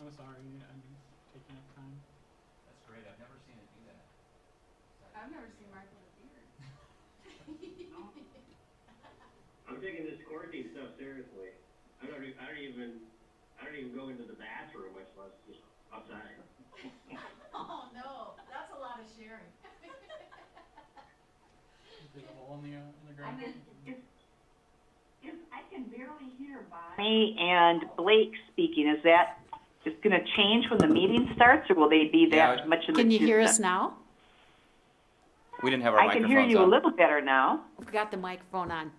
so sorry. I'm taking up time. That's great. I've never seen it do that. I've never seen Mark with a beard. I'm taking this quarantine stuff seriously. I don't even go into the bathroom, much less just outside. Oh no, that's a lot of sharing. Dig a hole in the ground. If I can barely hear Bonnie and Blake speaking, is that just going to change when the meeting starts, or will they be that much in the Can you hear us distance? now? We didn't have our I can microphones hear you on. a little better now. We've got the microphone on.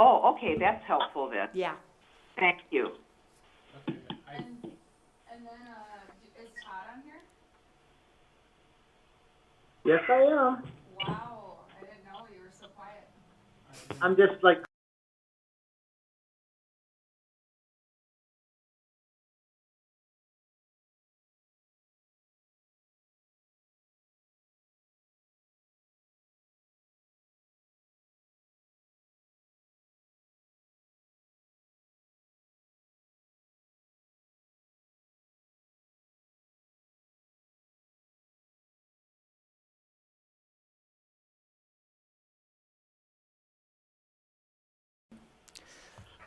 Oh, okay, that's helpful then. Yeah. Thank you. Okay. And then, is Todd on here? Yes, I am. Wow, I didn't know you were so quiet. I'm just like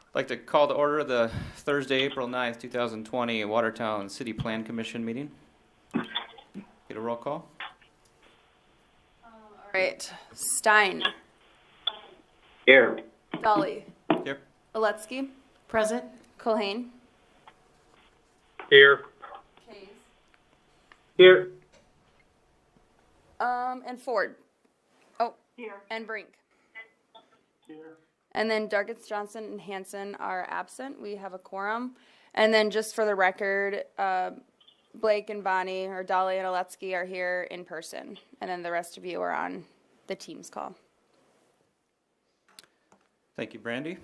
I'd like to call to order the Thursday, April 9th, 2020 Watertown City Plan Commission meeting. Get a roll call. All right, Stein, Here. Dolly, Here. Aletsky, Present? Culhane, here, Kays, here, and Ford. Oh, Here. and Brink. here. And then Dargis, Johnson, and Hanson are absent. We have a quorum. And then just for the record, Blake and Bonnie, or Dolly and Aletsky, are here in person. And then the rest of you are on the Teams call. Thank you, Brandy.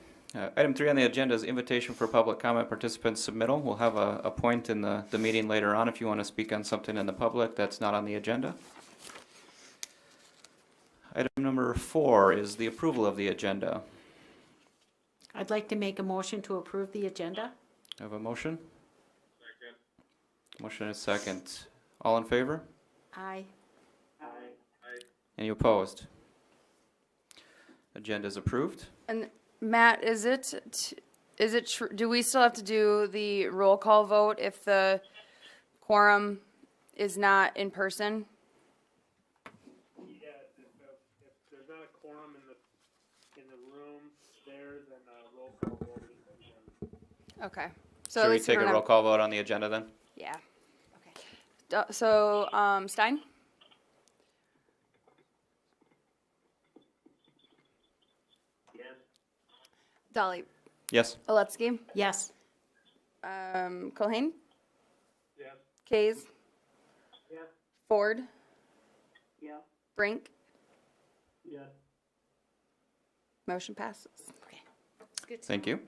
Item 3 on the agenda is invitation for public comment participants submittal. We'll have a point in the meeting later on if you want to speak on something in the public that's not on the agenda. Item number 4 is the approval of the agenda. I'd like to make a motion to approve the agenda. I have a motion? Second. Motion is second. All in favor? Aye. Any opposed? Agenda is approved. And Matt, do we still have to do the roll call vote if the quorum is not in person? Yes, if there's not a quorum in the room there, then roll call vote is done. Okay. So at Should we least take don't a have- roll call vote on the agenda then? Yeah. Okay. So, Stein? Yes. Dolly? Yes. Aletsky? Yes. Culhane? Yes. Kays? Yes. Ford? Yeah. Brink? Yes. Motion passes. Okay. Thank you.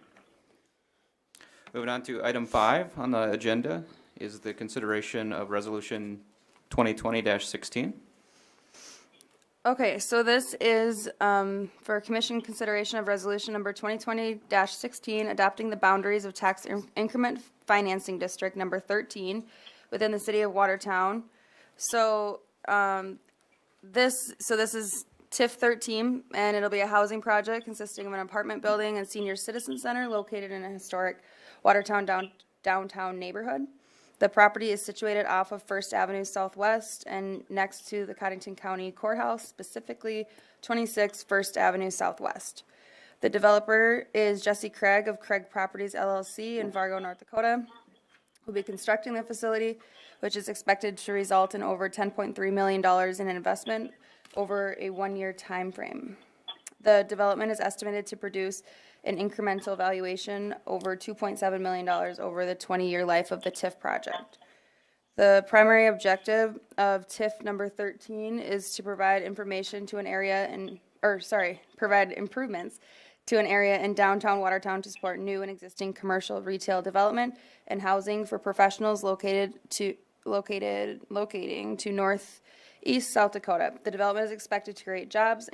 Moving on to item 5 on the agenda is the consideration of resolution 2020-16. Okay, so this is for commission consideration of resolution number 2020-16, adopting the boundaries of tax increment financing district number 13 within the city of Watertown. So this is TIF 13, and it'll be a housing project consisting of an apartment building and senior citizen center located in a historic Watertown downtown neighborhood. The property is situated off of First Avenue Southwest and next to the Cottington County Courthouse, specifically 26 First Avenue Southwest. The developer is Jesse Craig of Craig Properties LLC in Fargo, North Dakota, who will be constructing the facility, which is expected to result in over $10.3 million in investment over a one-year time frame. The development is estimated to produce an incremental valuation over $2.7 million over the 20-year life of the TIF project. The primary objective of TIF number 13 is to provide information to an area provide improvements to an area in downtown Watertown to support new and existing commercial retail development and housing for professionals locating to northeast South Dakota. The development is expected to create jobs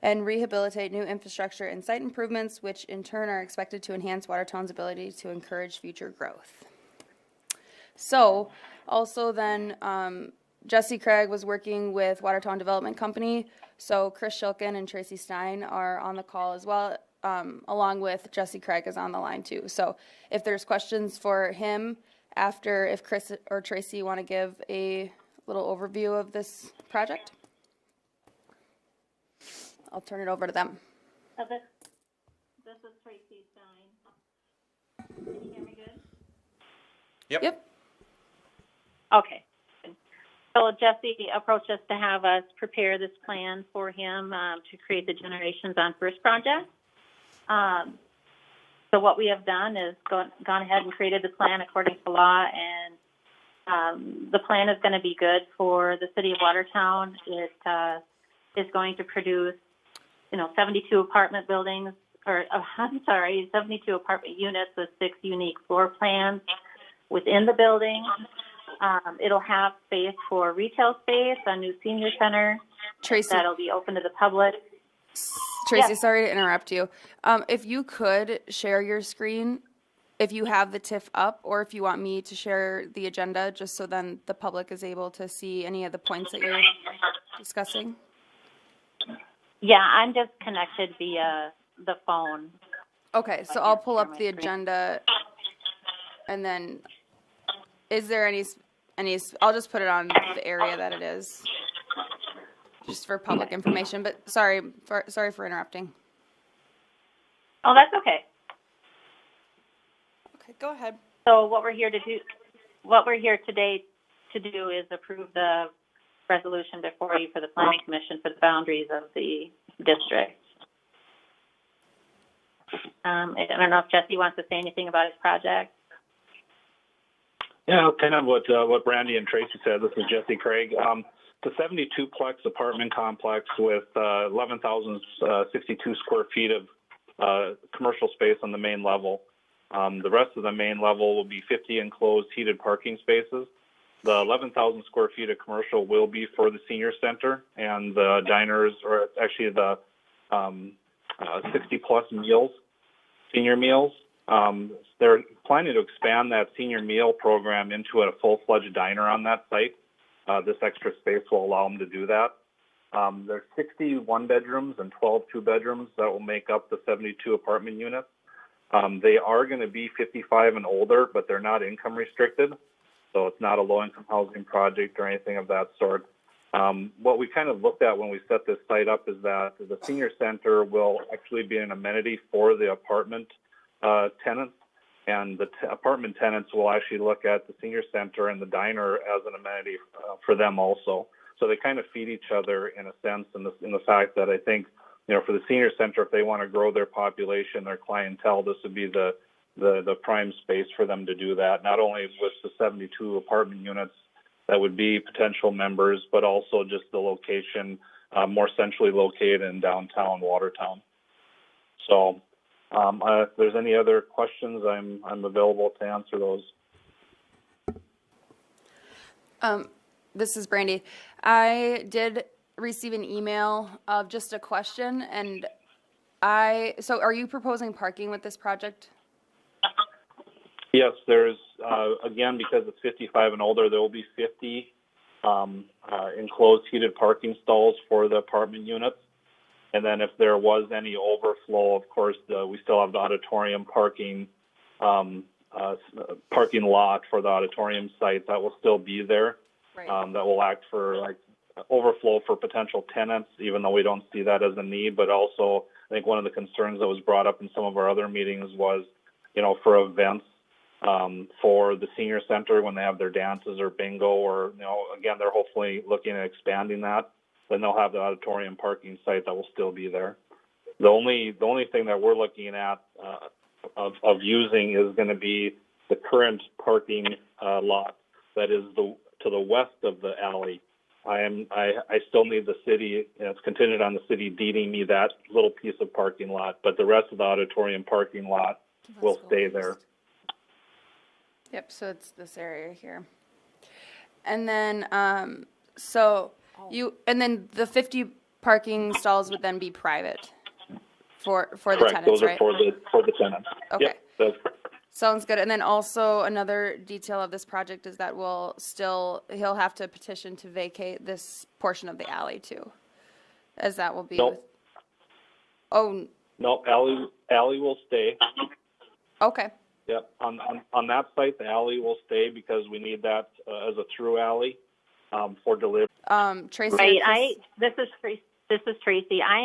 and rehabilitate new infrastructure and site improvements, which in turn are expected to enhance Watertown's ability to encourage future growth. So, also then, Jesse Craig was working with Watertown Development Company, so Chris Shilkin and Tracy Stein are on the call as well, along with Jesse Craig is on the line too. So if there's questions for him after, if Chris or Tracy want to give a little overview of this project, I'll turn it over to them. This is Tracy Stein. Can you hear me good? Yep. Okay. So Jesse approached us to have us prepare this plan for him to create the Generations on First project. So what we have done is gone ahead and created the plan according to law, and the plan is going to be good for the city of Watertown. It is going to produce, 72 apartment buildings, 72 apartment units with 6 unique floor plans within the building. It'll have space for retail space, a new senior center Tracy, that'll be open to the public. Tracy, Yes. sorry to interrupt you. If you could share your screen, if you have the TIF up, or if you want me to share the agenda, just so then the public is able to see any of the points that you're discussing. Yeah, I'm just connected via the phone. Okay, so I'll pull up the agenda, and then is there any? I'll just put it on the area that it is, just for public information. But sorry for interrupting. Oh, that's okay. Okay, go ahead. So what we're here today to do is approve the resolution before you for the Planning Commission for the boundaries of the district. I don't know if Jesse wants to say anything about his project. Yeah, kind of what Brandy and Tracy said. This is Jesse Craig. It's a 72-plex apartment complex with 11,062 square feet of commercial space on the main level. The rest of the main level will be 50 enclosed heated parking spaces. The 11,000 square feet of commercial will be for the senior center, and the diners, or actually the 60-plus meals, senior meals. They're planning to expand that senior meal program into a full-fledged diner on that site. This extra space will allow them to do that. There's 60 one-bedrooms and 12 two-bedrooms that will make up the 72 apartment units. They are going to be 55 and older, but they're not income restricted, so it's not a low-income housing project or anything of that sort. What we kind of looked at when we set this site up is that the senior center will actually be an amenity for the apartment tenants, and the apartment tenants will actually look at the senior center and the diner as an amenity for them also. So they kind of feed each other in a sense, in the fact that I think, for the senior center, if they want to grow their population, their clientele, this would be the prime space for them to do that, not only with the 72 apartment units that would be potential members, but also just the location more centrally located in downtown Watertown. So if there's any other questions, I'm available to answer those. This is Brandy. I did receive an email of just a question, and so are you proposing parking with this project? Yes, there's, again, because it's 55 and older, there will be 50 enclosed heated parking stalls for the apartment units. And then if there was any overflow, of course, we still have the auditorium parking lot for the auditorium site that will still be there. Right. That will act for overflow for potential tenants, even though we don't see that as a need. But also, I think one of the concerns that was brought up in some of our other meetings was, for events for the senior center when they have their dances or bingo, or again, they're hopefully looking at expanding that. Then they'll have the auditorium parking site that will still be there. The only thing that we're looking at of using is going to be the current parking lot that is to the west of the alley. I still need the city, it's contingent on the city deeding me that little piece of parking lot, but the rest of the auditorium parking lot will stay there. Yep, so it's this area here. And then, and then the 50 parking stalls would then be private for the Correct. tenants, Those are right? for the tenants. Okay. Yep, that's correct. Sounds good. And then also another detail of this project is that he'll have to petition to vacate this portion of the alley too, as that will be. Nope. Oh, Nope, alley will stay. okay. Yep, on that site, the alley will stay because we need that as a through alley for delivery. Tracy. Right, this is Tracy. I